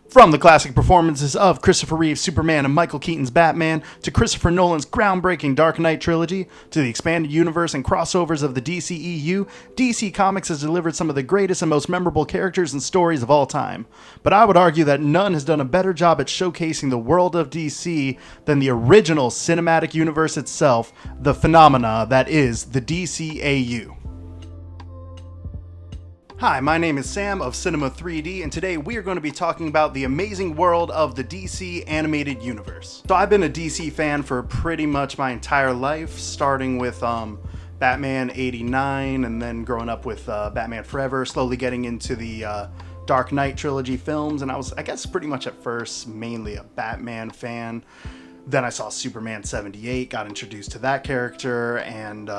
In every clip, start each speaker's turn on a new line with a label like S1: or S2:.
S1: From the classic performances of Christopher Reeve's Superman and Michael Keaton's Batman, to Christopher Nolan's groundbreaking Dark Knight trilogy, to the expanded universe and crossovers of the DCEU, DC Comics has delivered some of the greatest and most memorable characters and stories of all time. But I would argue that none has done a better job at showcasing the world of DC than the original cinematic universe itself, the phenomena that is the DCAU. Hi, my name is Sam of Cinema 3D, and today we are going to be talking about the amazing world of the DC animated universe. So I've been a DC fan for pretty much my entire life, starting with Batman 89, and then growing up with Batman Forever, slowly getting into the Dark Knight trilogy films, and I was, pretty much at first mainly a Batman fan. Then I saw Superman 78, got introduced to that character, and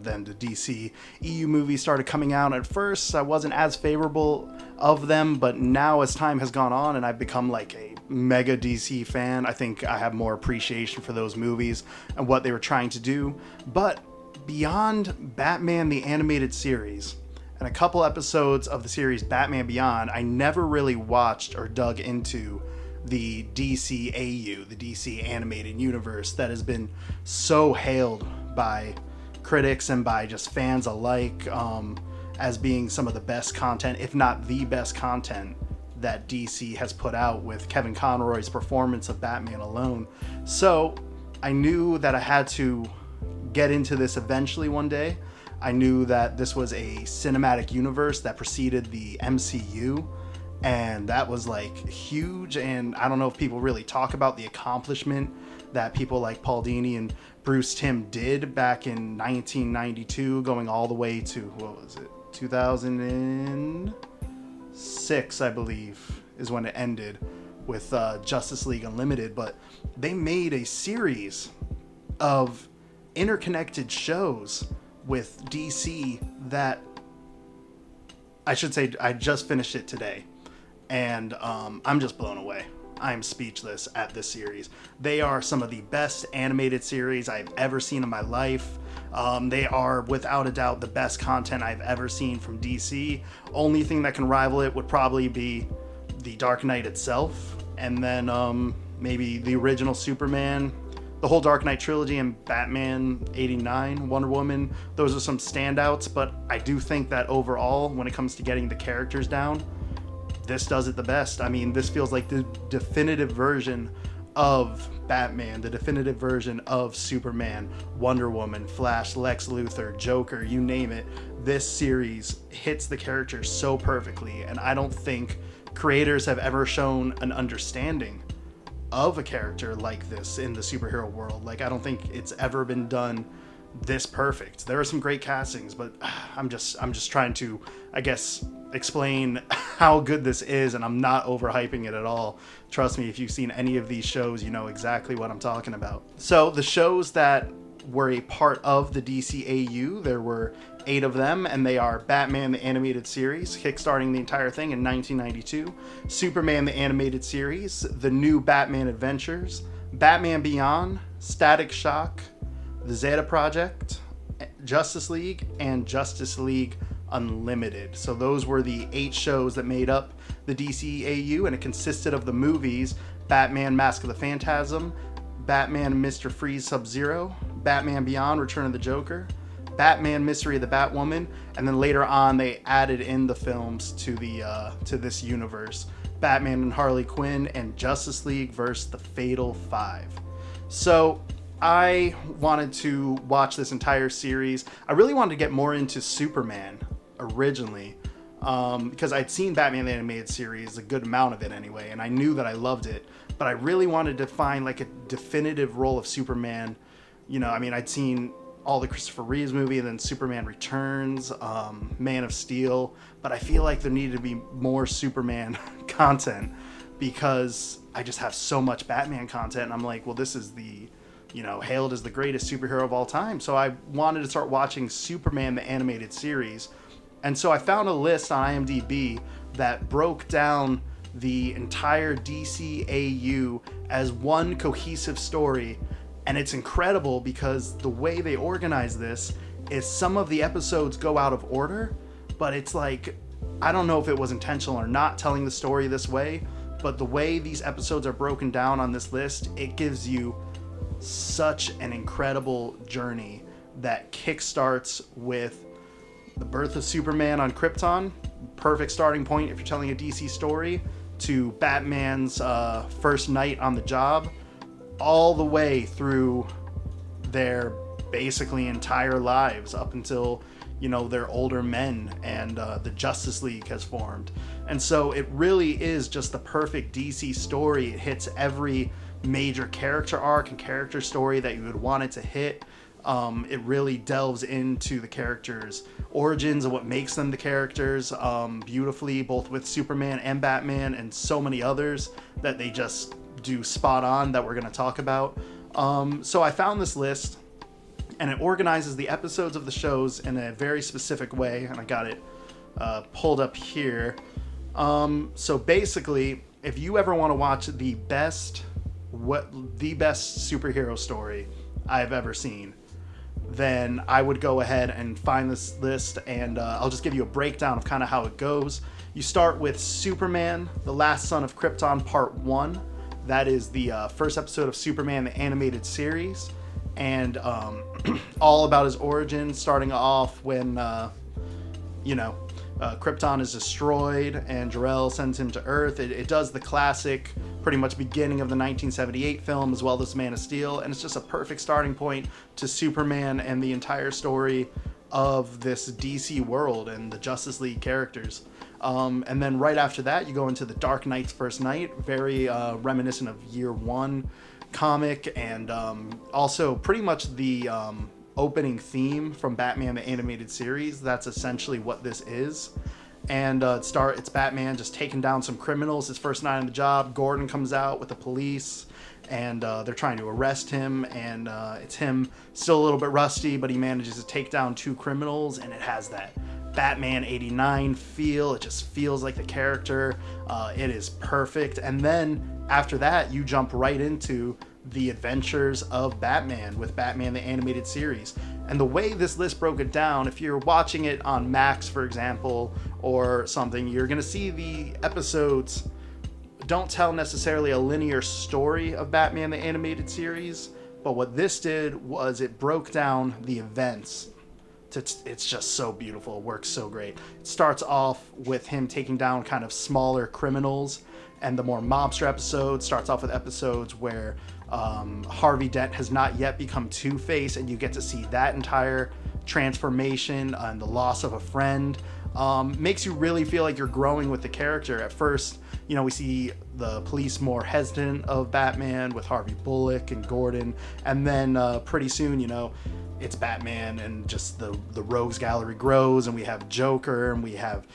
S1: then the DC EU movies started coming out. At first, I wasn't as favorable of them, but now as time has gone on and I've become like a mega DC fan, I think I have more appreciation for those movies and what they were trying to do. But beyond Batman the Animated Series, and a couple episodes of the series Batman Beyond, I never really watched or dug into the DCAU, the DC animated universe that has been so hailed by critics and by just fans alike as being some of the best content, if not the best content that DC has put out, with Kevin Conroy's performance of Batman alone. So I knew that I had to get into this eventually one day. I knew that this was a cinematic universe that preceded the MCU, and that was like huge. And I don't know if people really talk about the accomplishment that people like Paul Dini and Bruce Timm did back in 1992, going all the way to, 2006, I believe, is when it ended with Justice League Unlimited. But they made a series of interconnected shows with DC that, I should say, I just finished it today. And I'm just blown away. I'm speechless at this series. They are some of the best animated series I've ever seen in my life. They are, without a doubt, the best content I've ever seen from DC. Only thing that can rival it would probably be the Dark Knight itself. And then maybe the original Superman, the whole Dark Knight trilogy, and Batman 89, Wonder Woman. Those are some standouts. But I do think that overall, when it comes to getting the characters down, this does it the best. I mean, this feels like the definitive version of Batman, the definitive version of Superman, Wonder Woman, Flash, Lex Luthor, Joker, you name it. This series hits the characters so perfectly, and I don't think creators have ever shown an understanding of a character like this in the superhero world. Like, I don't think it's ever been done this perfect. There are some great castings, but I'm just trying to, explain how good this is, and I'm not overhyping it at all. Trust me, if you've seen any of these shows, you know exactly what I'm talking about. So the shows that were a part of the DCAU, there were 8 of them, and they are Batman the Animated Series, kickstarting the entire thing in 1992, Superman the Animated Series, The New Batman Adventures, Batman Beyond, Static Shock, The Zeta Project, Justice League, and Justice League Unlimited. So those were the 8 shows that made up the DCAU, and it consisted of the movies Batman Mask of the Phantasm, Batman and Mr. Freeze Sub-Zero, Batman Beyond Return of the Joker, Batman Mystery of the Batwoman, and then later on they added in the films to this universe, Batman and Harley Quinn, and Justice League vs. the Fatal Five. So I wanted to watch this entire series. I really wanted to get more into Superman originally, because I'd seen Batman the Animated Series, a good amount of it anyway, and I knew that I loved it, but I really wanted to find like a definitive role of Superman. You know, I mean, I'd seen all the Christopher Reeves movie, and then Superman Returns, Man of Steel, but I feel like there needed to be more Superman content, because I just have so much Batman content, and I'm like, well, this is the, hailed as the greatest superhero of all time. So I wanted to start watching Superman the Animated Series. And so I found a list on IMDb that broke down the entire DCAU as one cohesive story. And it's incredible because the way they organize this is some of the episodes go out of order, but it's like, I don't know if it was intentional or not telling the story this way, but the way these episodes are broken down on this list, it gives you such an incredible journey that kickstarts with the birth of Superman on Krypton, perfect starting point if you're telling a DC story, to Batman's first night on the job, all the way through their basically entire lives up until, you know, they're older men and the Justice League has formed. And so it really is just the perfect DC story. It hits every major character arc and character story that you would want it to hit. It really delves into the characters' origins and what makes them the characters beautifully, both with Superman and Batman and so many others that they just do spot on that we're going to talk about. So I found this list, and it organizes the episodes of the shows in a very specific way, and I got it pulled up here. So basically, if you ever want to watch the best superhero story I've ever seen, then I would go ahead and find this list, and I'll just give you a breakdown of kind of how it goes. You start with Superman, the Last Son of Krypton, Part 1. That is the first episode of Superman, the animated series, and all about his origin, starting off when, Krypton is destroyed and Jor-El sends him to Earth. It does the classic, pretty much beginning of the 1978 film, as well as Man of Steel, and it's just a perfect starting point to Superman and the entire story of this DC world and the Justice League characters. And then right after that, you go into the Dark Knight's First Night, very reminiscent of Year One comic, and also pretty much the opening theme from Batman the Animated Series. That's essentially what this is. And it's Batman just taking down some criminals. His first night on the job, Gordon comes out with the police, and they're trying to arrest him, and it's him still a little bit rusty, but he manages to take down 2 criminals, and it has that Batman 89 feel. It just feels like the character. It is perfect. And then after that, you jump right into the adventures of Batman with Batman the Animated Series. And the way this list broke it down, if you're watching it on Max, for example, or something, you're going to see the episodes don't tell necessarily a linear story of Batman the Animated Series, but what this did was it broke down the events. It's just so beautiful. It works so great. It starts off with him taking down kind of smaller criminals, and the more mobster episodes starts off with episodes where Harvey Dent has not yet become Two-Face, and you get to see that entire transformation and the loss of a friend. Makes you really feel like you're growing with the character. At first, we see the police more hesitant of Batman with Harvey Bullock and Gordon, and then pretty soon, it's Batman, and just the rogues gallery grows, and we have Joker, and we have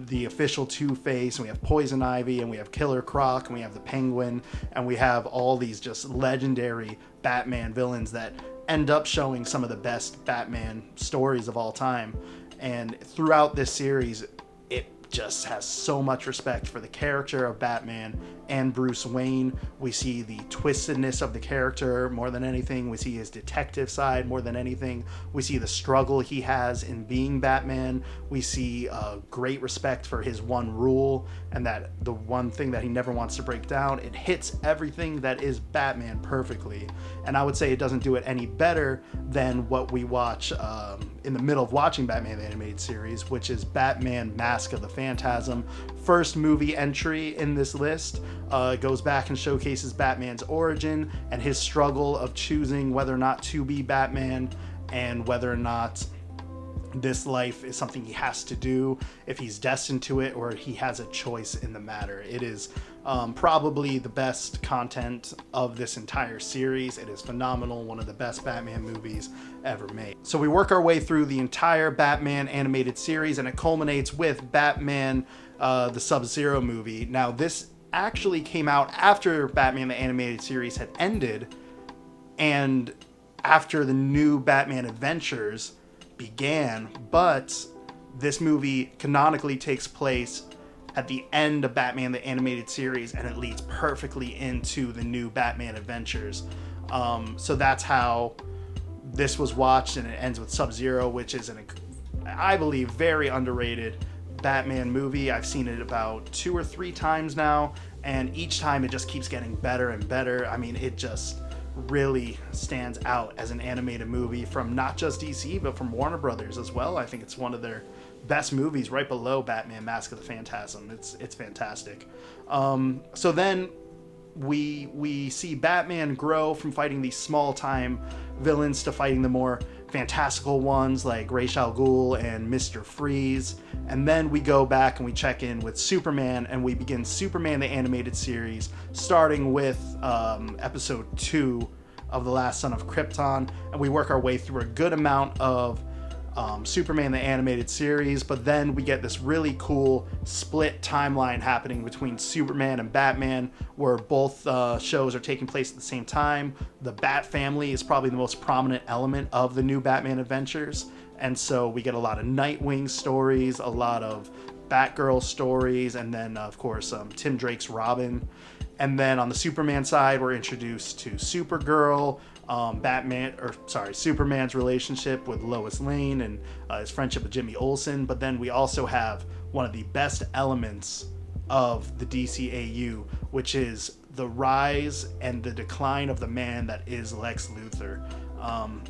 S1: the official Two-Face, and we have Poison Ivy, and we have Killer Croc, and we have the Penguin, and we have all these just legendary Batman villains that end up showing some of the best Batman stories of all time. And throughout this series, it just has so much respect for the character of Batman and Bruce Wayne. We see the twistedness of the character more than anything. We see his detective side more than anything. We see the struggle he has in being Batman. We see great respect for his one rule, and that the one thing that he never wants to break down. It hits everything that is Batman perfectly. And I would say it doesn't do it any better than what we watch in the middle of watching Batman the Animated Series, which is Batman Mask of the Phantasm. First movie entry in this list. Goes back and showcases Batman's origin and his struggle of choosing whether or not to be Batman, and whether or not this life is something he has to do, if he's destined to it, or he has a choice in the matter. It is probably the best content of this entire series. It is phenomenal, one of the best Batman movies ever made. So we work our way through the entire Batman animated series, and it culminates with Batman the Sub-Zero movie. Now, this actually came out after Batman the Animated Series had ended, and after the new Batman Adventures began, but this movie canonically takes place at the end of Batman the Animated Series, and it leads perfectly into the new Batman Adventures. So that's how this was watched, and it ends with Sub-Zero, which is I believe, very underrated Batman movie. I've seen it about 2 or 3 times now, and each time it just keeps getting better and better. I mean, it just really stands out as an animated movie from not just DC, but from Warner Brothers as well. I think it's one of their best movies, right below Batman Mask of the Phantasm. It's fantastic. So then we see Batman grow from fighting these small time villains to fighting the more fantastical ones like Ra's al Ghul and Mr. Freeze. And then we go back and we check in with Superman, and we begin Superman the Animated Series, starting with episode 2 of The Last Son of Krypton, and we work our way through a good amount of Superman the Animated Series, but then we get this really cool split timeline happening between Superman and Batman, where both shows are taking place at the same time. The Bat family is probably the most prominent element of the new Batman adventures, and so we get a lot of Nightwing stories, a lot of Batgirl stories, and then of course Tim Drake's Robin. And then on the Superman side, we're introduced to Supergirl, Superman's relationship with Lois Lane, and his friendship with Jimmy Olsen. But then we also have one of the best elements of the DCAU, which is the rise and the decline of the man that is Lex Luthor.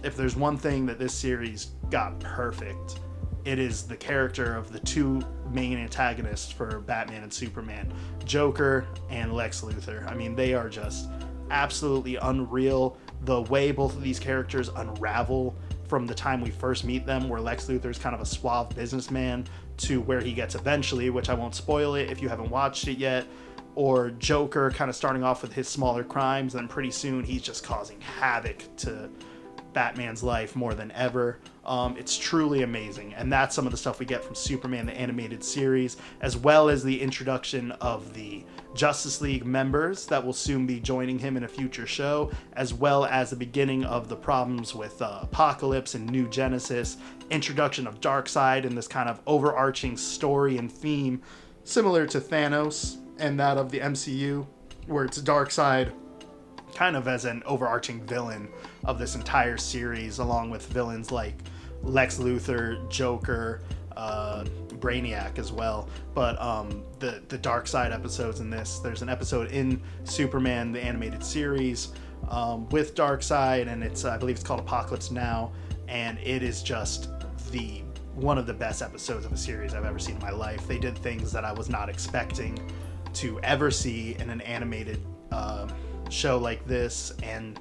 S1: If there's one thing that this series got perfect, it is the character of the two main antagonists for Batman and Superman, Joker and Lex Luthor. I mean, they are just absolutely unreal. The way both of these characters unravel from the time we first meet them, where Lex Luthor is kind of a suave businessman, to where he gets eventually, which I won't spoil it if you haven't watched it yet, or Joker kind of starting off with his smaller crimes, then pretty soon he's just causing havoc to Batman's life more than ever. It's truly amazing, and that's some of the stuff we get from Superman the Animated Series, as well as the introduction of the Justice League members that will soon be joining him in a future show, as well as the beginning of the problems with Apocalypse and New Genesis, introduction of Darkseid, and this kind of overarching story and theme similar to Thanos and that of the MCU, where it's Darkseid kind of as an overarching villain of this entire series, along with villains like Lex Luthor, Joker, Brainiac as well. But the Darkseid episodes in this, there's an episode in Superman the Animated Series with Darkseid, and I believe it's called Apocalypse Now, and it is just one of the best episodes of a series I've ever seen in my life. They did things that I was not expecting to ever see in an animated show like this, and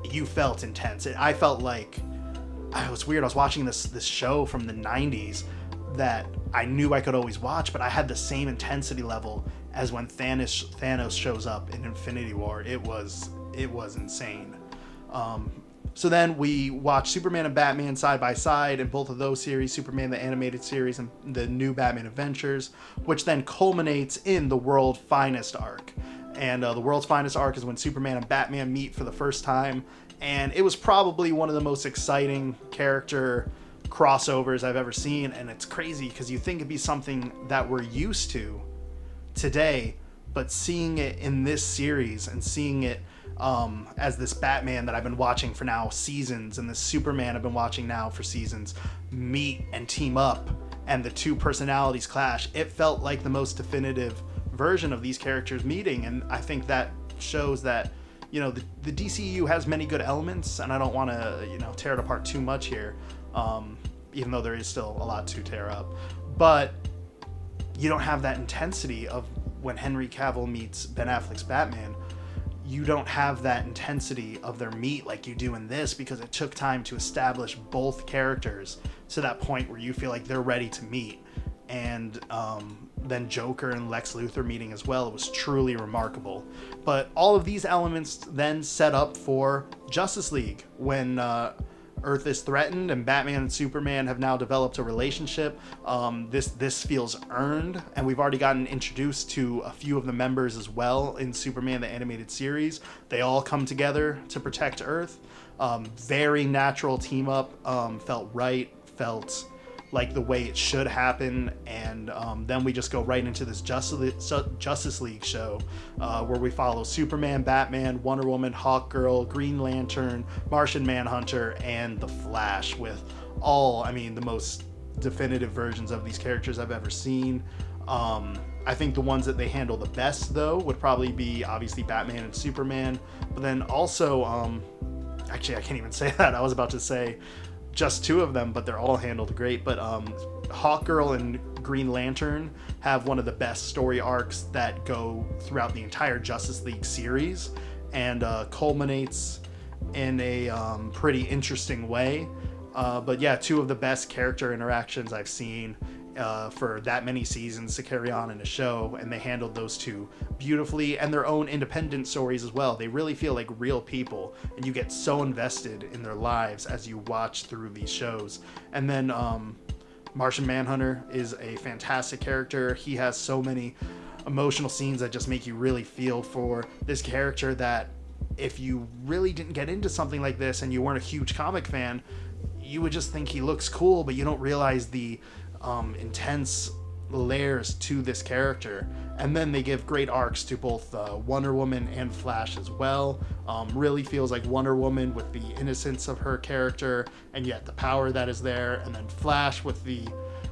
S1: you felt intense. I felt like it was weird. I was watching this show from the 90s that I knew I could always watch, but I had the same intensity level as when Thanos shows up in Infinity War. It was insane. So then we watch Superman and Batman side by side in both of those series, Superman the Animated Series and the new Batman Adventures, which then culminates in the World's Finest arc. And the World's Finest arc is when Superman and Batman meet for the first time, and it was probably one of the most exciting character crossovers I've ever seen. And it's crazy because you think it'd be something that we're used to today, but seeing it in this series and seeing it as this Batman that I've been watching for now seasons, and this Superman I've been watching now for seasons, meet and team up, and the two personalities clash, it felt like the most definitive version of these characters meeting. And I think that shows that, you know, the DCU has many good elements, and I don't want to, tear it apart too much here, even though there is still a lot to tear up. But you don't have that intensity of when Henry Cavill meets Ben Affleck's Batman. You don't have that intensity of their meet like you do in this, because it took time to establish both characters to that point where you feel like they're ready to meet. And then Joker and Lex Luthor meeting as well. It was truly remarkable. But all of these elements then set up for Justice League, when Earth is threatened and Batman and Superman have now developed a relationship. This feels earned, and we've already gotten introduced to a few of the members as well in Superman the Animated Series. They all come together to protect Earth. Very natural team up. Felt right. Felt like the way it should happen. And then we just go right into this Justice League show, where we follow Superman, Batman, Wonder Woman, Hawkgirl, Green Lantern, Martian Manhunter, and The Flash, with the most definitive versions of these characters I've ever seen. I think the ones that they handle the best, though, would probably be obviously Batman and Superman. But then also, actually, I can't even say that. I was about to say just two of them, but they're all handled great. But Hawkgirl and Green Lantern have one of the best story arcs that go throughout the entire Justice League series, and culminates in a pretty interesting way. But yeah, two of the best character interactions I've seen for that many seasons to carry on in a show, and they handled those two beautifully, and their own independent stories as well. They really feel like real people, and you get so invested in their lives as you watch through these shows. And then Martian Manhunter is a fantastic character. He has so many emotional scenes that just make you really feel for this character, that if you really didn't get into something like this and you weren't a huge comic fan, you would just think he looks cool, but you don't realize the intense layers to this character. And then they give great arcs to both Wonder Woman and Flash as well. Really feels like Wonder Woman with the innocence of her character, and yet the power that is there. And then Flash with the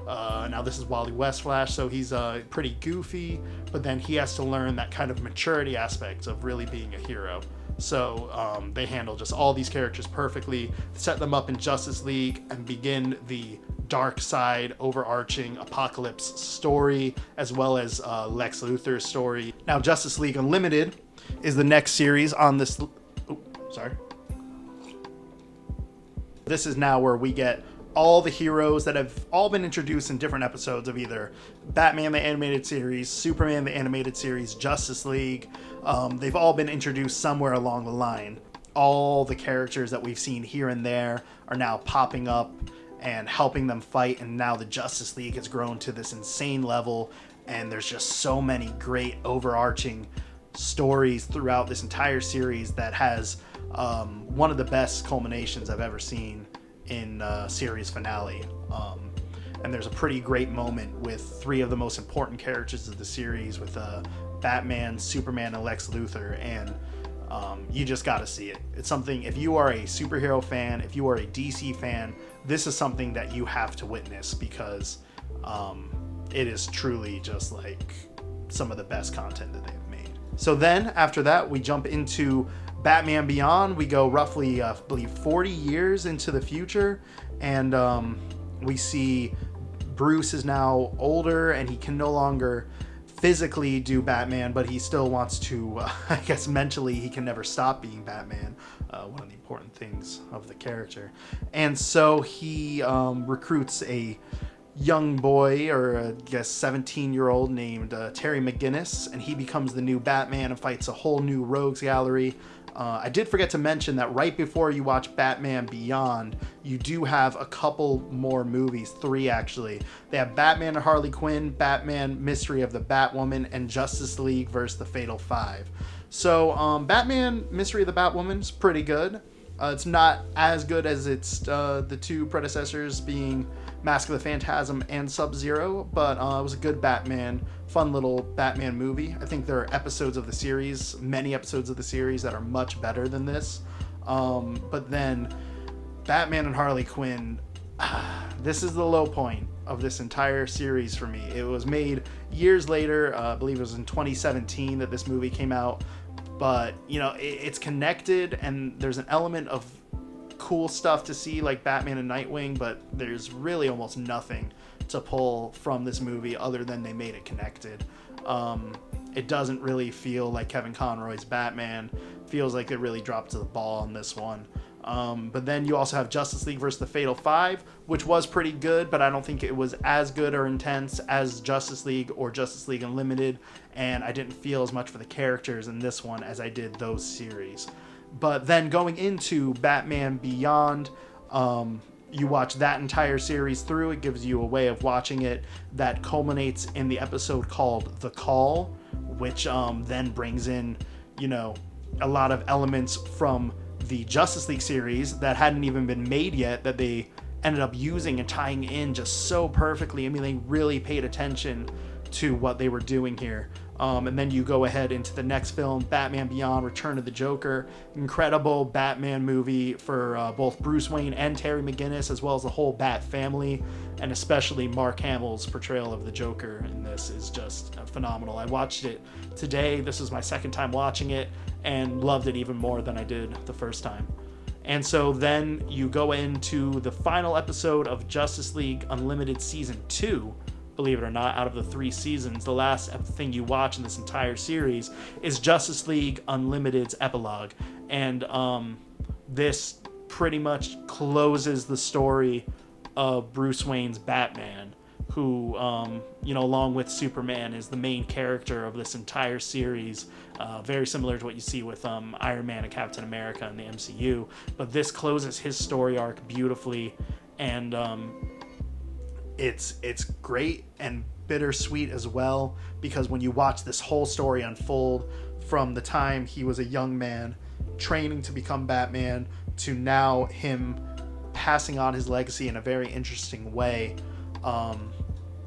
S1: now this is Wally West Flash, so he's pretty goofy, but then he has to learn that kind of maturity aspect of really being a hero. So they handle just all these characters perfectly, set them up in Justice League, and begin the dark side overarching Apocalypse story, as well as Lex Luthor's story. Now, Justice League Unlimited is the next series on this. This is now where we get all the heroes that have all been introduced in different episodes of either Batman the Animated Series, Superman the Animated Series, Justice League. They've all been introduced somewhere along the line. All the characters that we've seen here and there are now popping up and helping them fight, and now the Justice League has grown to this insane level, and there's just so many great overarching stories throughout this entire series that has one of the best culminations I've ever seen in series finale. And there's a pretty great moment with three of the most important characters of the series, with Batman, Superman, and Lex Luthor, and you just gotta see it. It's something, if you are a superhero fan, if you are a DC fan, this is something that you have to witness, because it is truly just like some of the best content that they've made. So then after that, we jump into Batman Beyond. We go roughly, I believe, 40 years into the future, and we see Bruce is now older, and he can no longer physically do Batman, but he still wants to, I guess mentally, he can never stop being Batman, one of the important things of the character. And so he recruits a young boy, or I guess 17-year-old, named Terry McGinnis, and he becomes the new Batman and fights a whole new rogues gallery. I did forget to mention that right before you watch Batman Beyond, you do have a couple more movies, 3 actually. They have Batman and Harley Quinn, Batman Mystery of the Batwoman, and Justice League vs. the Fatal Five. So Batman Mystery of the Batwoman is pretty good. It's not as good as its the two predecessors, being Mask of the Phantasm and Sub-Zero, but it was a good Batman, fun little Batman movie. I think there are episodes of the series, many episodes of the series, that are much better than this. But then Batman and Harley Quinn, this is the low point of this entire series for me. It was made years later, I believe it was in 2017 that this movie came out. But, you know, it's connected, and there's an element of cool stuff to see, like Batman and Nightwing, but there's really almost nothing to pull from this movie other than they made it connected. It doesn't really feel like Kevin Conroy's Batman. Feels like they really dropped to the ball on this one. But then you also have Justice League vs. the Fatal Five, which was pretty good, but I don't think it was as good or intense as Justice League or Justice League Unlimited, and I didn't feel as much for the characters in this one as I did those series. But then going into Batman Beyond, you watch that entire series through. It gives you a way of watching it that culminates in the episode called The Call, which then brings in, you know, a lot of elements from the Justice League series that hadn't even been made yet, that they ended up using and tying in just so perfectly. I mean, they really paid attention to what they were doing here. And then you go ahead into the next film, Batman Beyond: Return of the Joker. Incredible Batman movie for both Bruce Wayne and Terry McGinnis, as well as the whole Bat family, and especially Mark Hamill's portrayal of the Joker in this is just phenomenal. I watched it today. This is my second time watching it, and loved it even more than I did the first time. And so then you go into the final episode of Justice League Unlimited Season 2. Believe it or not, out of the 3 seasons, the last thing you watch in this entire series is Justice League Unlimited's epilogue. And this pretty much closes the story of Bruce Wayne's Batman, who, along with Superman, is the main character of this entire series. Very similar to what you see with Iron Man and Captain America in the MCU. But this closes his story arc beautifully, and it's great and bittersweet as well, because when you watch this whole story unfold from the time he was a young man training to become Batman to now him passing on his legacy in a very interesting way,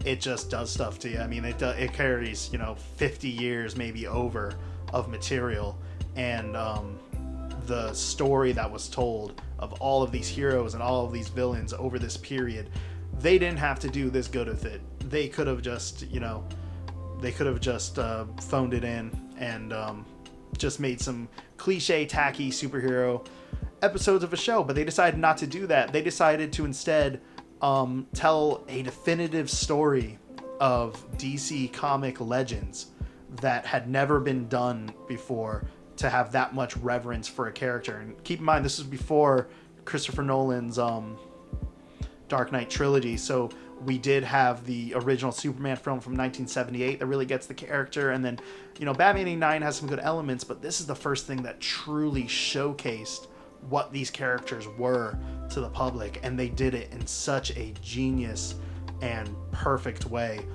S1: it just does stuff to you. I mean, it carries 50 years maybe over of material, and the story that was told of all of these heroes and all of these villains over this period, they didn't have to do this good with it. They could have just, phoned it in and just made some cliche, tacky superhero episodes of a show. But they decided not to do that. They decided to instead tell a definitive story of DC comic legends that had never been done before, to have that much reverence for a character. And keep in mind, this was before Christopher Nolan's Dark Knight trilogy, so we did have the original Superman film from 1978 that really gets the character, and then Batman 89 has some good elements, but this is the first thing that truly showcased what these characters were to the public, and they did it in such a genius and perfect way.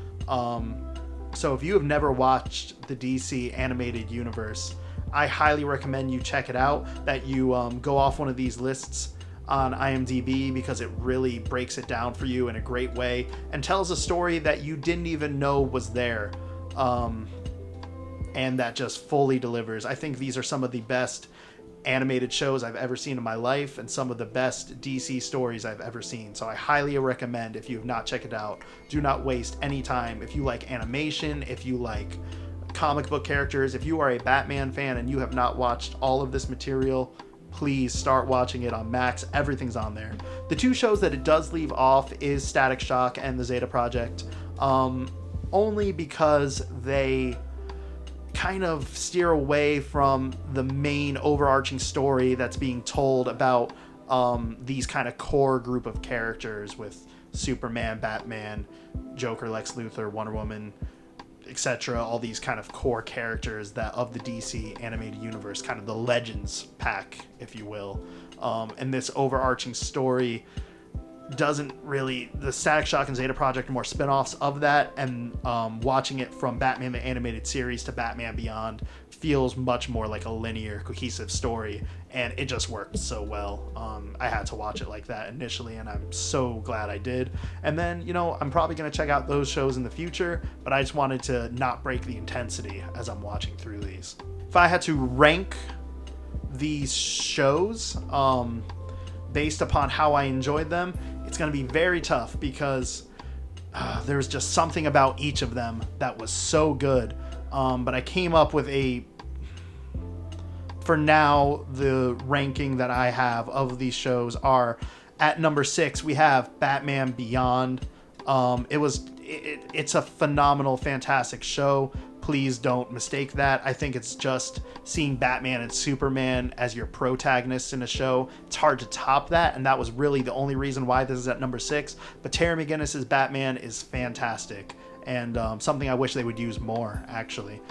S1: So if you have never watched the DC animated universe, I highly recommend you check it out, that you go off one of these lists on IMDb, because it really breaks it down for you in a great way and tells a story that you didn't even know was there, and that just fully delivers. I think these are some of the best animated shows I've ever seen in my life, and some of the best DC stories I've ever seen. So I highly recommend, if you have not checked it out, do not waste any time. If you like animation, if you like comic book characters, if you are a Batman fan and you have not watched all of this material, please start watching it on Max. Everything's on there. The 2 shows that it does leave off is Static Shock and the Zeta Project, only because they kind of steer away from the main overarching story that's being told about these kind of core group of characters with Superman, Batman, Joker, Lex Luthor, Wonder Woman, etc. All these kind of core characters that of the DC animated universe, kind of the Legends pack, if you will. And this overarching story doesn't really, the Static Shock and Zeta Project are more spin-offs of that, and watching it from Batman the Animated Series to Batman Beyond feels much more like a linear, cohesive story, and it just worked so well. I had to watch it like that initially, and I'm so glad I did. And then, I'm probably going to check out those shows in the future, but I just wanted to not break the intensity as I'm watching through these. If I had to rank these shows based upon how I enjoyed them, it's going to be very tough, because there's just something about each of them that was so good. But I came up with for now, the ranking that I have of these shows are, at number 6, we have Batman Beyond. It's a phenomenal, fantastic show. Please don't mistake that. I think it's just seeing Batman and Superman as your protagonists in a show. It's hard to top that, and that was really the only reason why this is at number 6. But Terry McGinnis' Batman is fantastic, and something I wish they would use more, actually.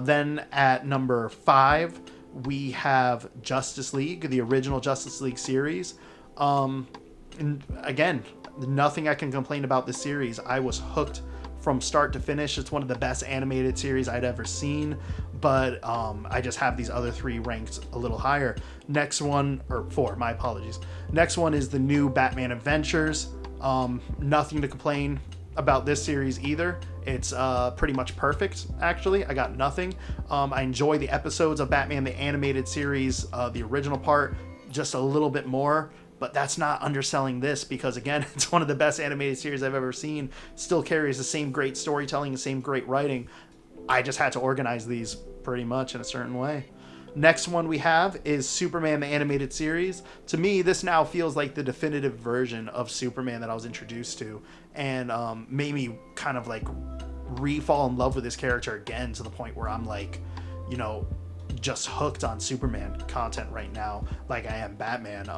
S1: Then at number 5, we have Justice League, the original Justice League series. And again, nothing I can complain about this series. I was hooked from start to finish. It's one of the best animated series I'd ever seen, but I just have these other 3 ranked a little higher. Next one, or 4, my apologies. Next one is the new Batman Adventures. Nothing to complain about this series either. It's pretty much perfect, actually. I got nothing. I enjoy the episodes of Batman the Animated Series, the original part, just a little bit more. But that's not underselling this, because, again, it's one of the best animated series I've ever seen. Still carries the same great storytelling, the same great writing. I just had to organize these pretty much in a certain way. Next one we have is Superman the Animated Series. To me, this now feels like the definitive version of Superman that I was introduced to, and made me kind of like re-fall in love with this character again, to the point where I'm like, you know, just hooked on Superman content right now like I am Batman.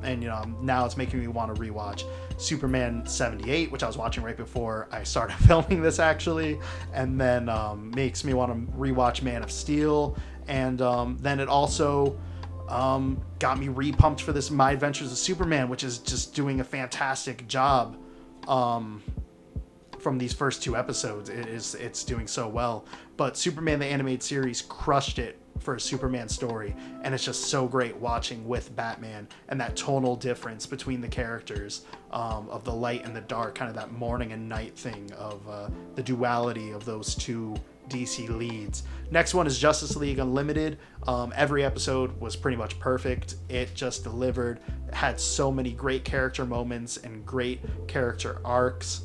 S1: And you know, now it's making me want to rewatch Superman 78, which I was watching right before I started filming this, actually, and then makes me want to rewatch Man of Steel. And then it also got me re-pumped for this My Adventures of Superman, which is just doing a fantastic job from these first 2 episodes. It's doing so well. But Superman the Animated Series crushed it for a Superman story, and it's just so great watching with Batman, and that tonal difference between the characters, of the light and the dark, kind of that morning and night thing of the duality of those 2 DC leads. Next one is Justice League Unlimited. Every episode was pretty much perfect. It just delivered. It had so many great character moments and great character arcs.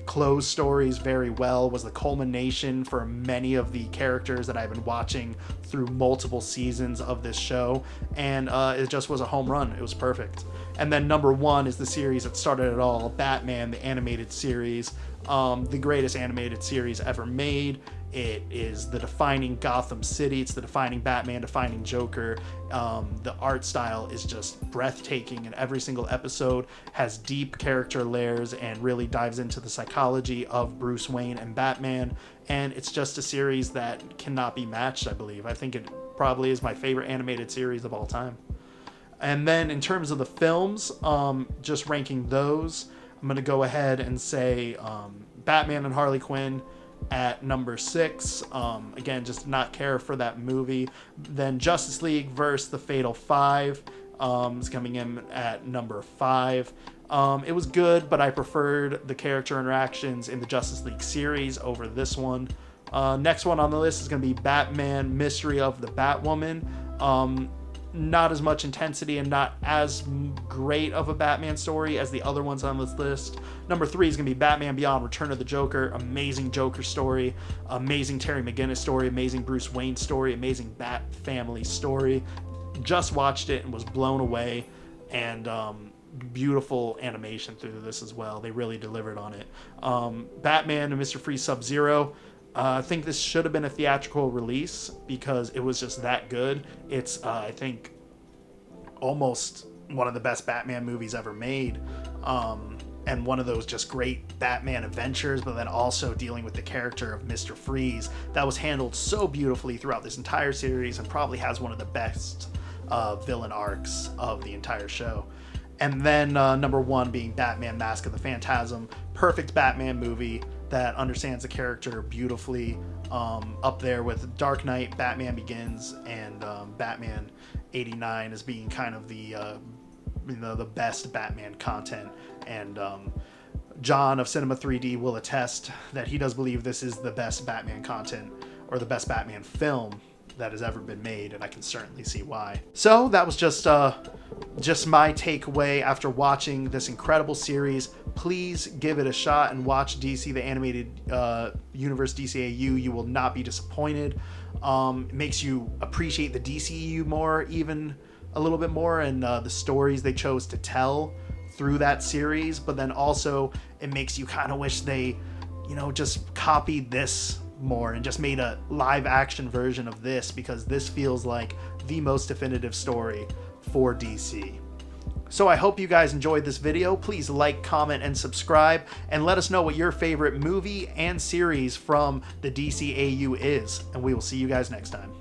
S1: Closed stories very well, was the culmination for many of the characters that I've been watching through multiple seasons of this show, and it just was a home run. It was perfect. And then number 1 is the series that started it all, Batman the Animated Series. The greatest animated series ever made. It is the defining Gotham City. It's the defining Batman, defining Joker. The art style is just breathtaking, and every single episode has deep character layers and really dives into the psychology of Bruce Wayne and Batman. And it's just a series that cannot be matched, I believe. I think it probably is my favorite animated series of all time. And then in terms of the films, just ranking those, I'm going to go ahead and say Batman and Harley Quinn at number 6. Again, just not care for that movie. Then Justice League versus the Fatal Five is coming in at number 5. It was good, but I preferred the character interactions in the Justice League series over this one. Next one on the list is going to be Batman Mystery of the Batwoman. Not as much intensity and not as great of a Batman story as the other ones on this list. Number 3 is going to be Batman Beyond Return of the Joker. Amazing Joker story, amazing Terry McGinnis story, amazing Bruce Wayne story, amazing Bat family story. Just watched it and was blown away, and beautiful animation through this as well. They really delivered on it. Batman and Mr. Freeze Sub-Zero. I think this should have been a theatrical release because it was just that good. It's, I think, almost one of the best Batman movies ever made. And one of those just great Batman adventures, but then also dealing with the character of Mr. Freeze that was handled so beautifully throughout this entire series, and probably has one of the best villain arcs of the entire show. And then number 1 being Batman Mask of the Phantasm. Perfect Batman movie that understands the character beautifully, up there with Dark Knight, Batman Begins, and Batman 89 as being kind of the best Batman content. And John of Cinema 3D will attest that he does believe this is the best Batman content, or the best Batman film that has ever been made, and I can certainly see why. So that was just my takeaway after watching this incredible series. Please give it a shot and watch DC the Animated Universe, DCAU. You will not be disappointed. It makes you appreciate the DCEU more, even a little bit more, and the stories they chose to tell through that series. But then also it makes you kind of wish they, just copied this more and just made a live action version of this, because this feels like the most definitive story for DC. So I hope you guys enjoyed this video. Please like, comment, and subscribe, and let us know what your favorite movie and series from the DCAU is, and we will see you guys next time.